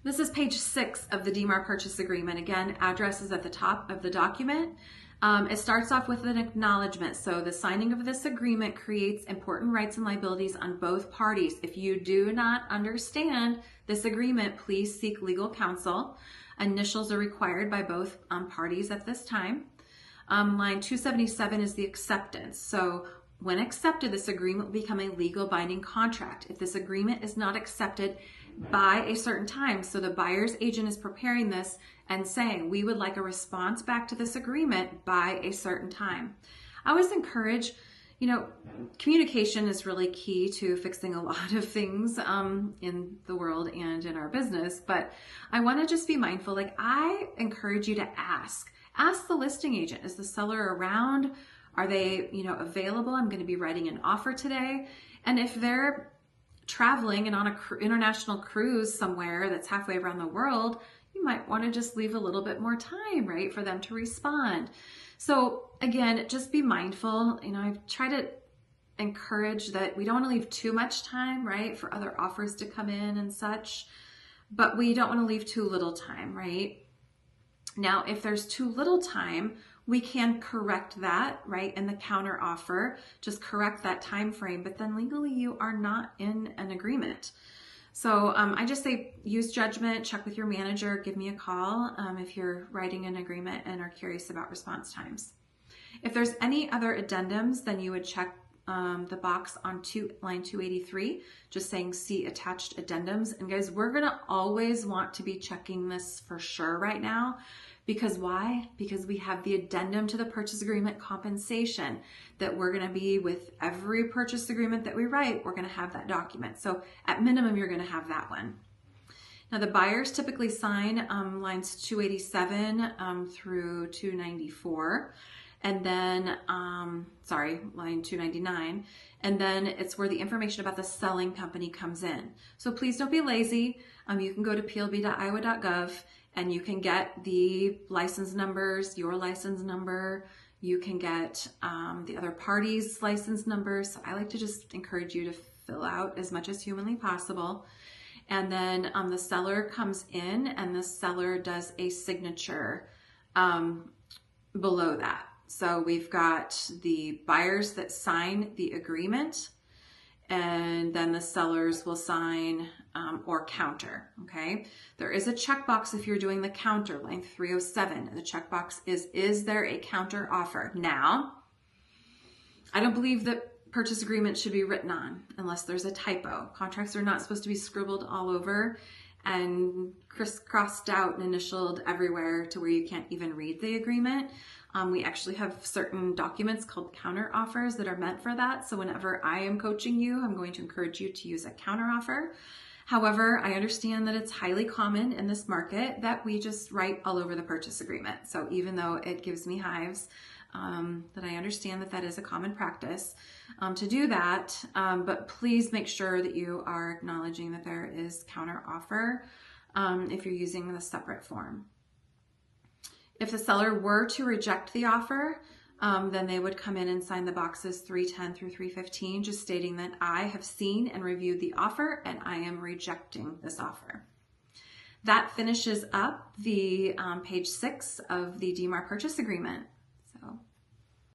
This is page 6 of the DMAAR purchase agreement. Again, address is at the top of the document. It starts off with an acknowledgement. So the signing of this agreement creates important rights and liabilities on both parties. If you do not understand this agreement, please seek legal counsel. Initials are required by both parties at this time. Line 277 is the acceptance. So when accepted, this agreement will become a legal binding contract. If this agreement is not accepted by a certain time, so the buyer's agent is preparing this and saying, we would like a response back to this agreement by a certain time. I always encourage, communication is really key to fixing a lot of things in the world and in our business, but I want to just be mindful. I encourage you to ask the listing agent, is the seller around? Are they, available? I'm going to be writing an offer today. And if they're traveling and on an international cruise somewhere that's halfway around the world, you might want to just leave a little bit more time, right, for them to respond. So again, just be mindful. I try to encourage that we don't want to leave too much time, right, for other offers to come in and such, but we don't want to leave too little time, right? Now, if there's too little time, we can correct that, right, in the counter offer, just correct that time frame, but then legally you are not in an agreement. So I just say use judgment, check with your manager, give me a call if you're writing an agreement and are curious about response times. If there's any other addendums, then you would check the box on line 283, just saying see attached addendums. And guys, we're gonna always want to be checking this for sure right now. Because why? Because we have the addendum to the purchase agreement compensation that we're going to be with every purchase agreement that we write, we're going to have that document. So at minimum, you're going to have that one. Now the buyers typically sign lines 287 through 294. And then, line 299. And then it's where the information about the selling company comes in. So please don't be lazy. You can go to plb.iowa.gov and you can get the license numbers, your license number. You can get the other party's license numbers. So I like to just encourage you to fill out as much as humanly possible. And then the seller comes in and the seller does a signature below that. So we've got the buyers that sign the agreement, and then the sellers will sign or counter, okay? There is a checkbox if you're doing the counter, line 307. The checkbox is there a counter offer? Now, I don't believe that purchase agreement should be written on unless there's a typo. Contracts are not supposed to be scribbled all over and crisscrossed out and initialed everywhere to where you can't even read the agreement. We actually have certain documents called counter offers that are meant for that. So whenever I am coaching you, I'm going to encourage you to use a counter offer. However, I understand that it's highly common in this market that we just write all over the purchase agreement. So even though it gives me hives, that I understand that that is a common practice to do that, but please make sure that you are acknowledging that there is counter offer if you're using the separate form. If the seller were to reject the offer, then they would come in and sign the boxes 310 through 315, just stating that I have seen and reviewed the offer and I am rejecting this offer. That finishes up the page 6 of the DMAAR purchase agreement.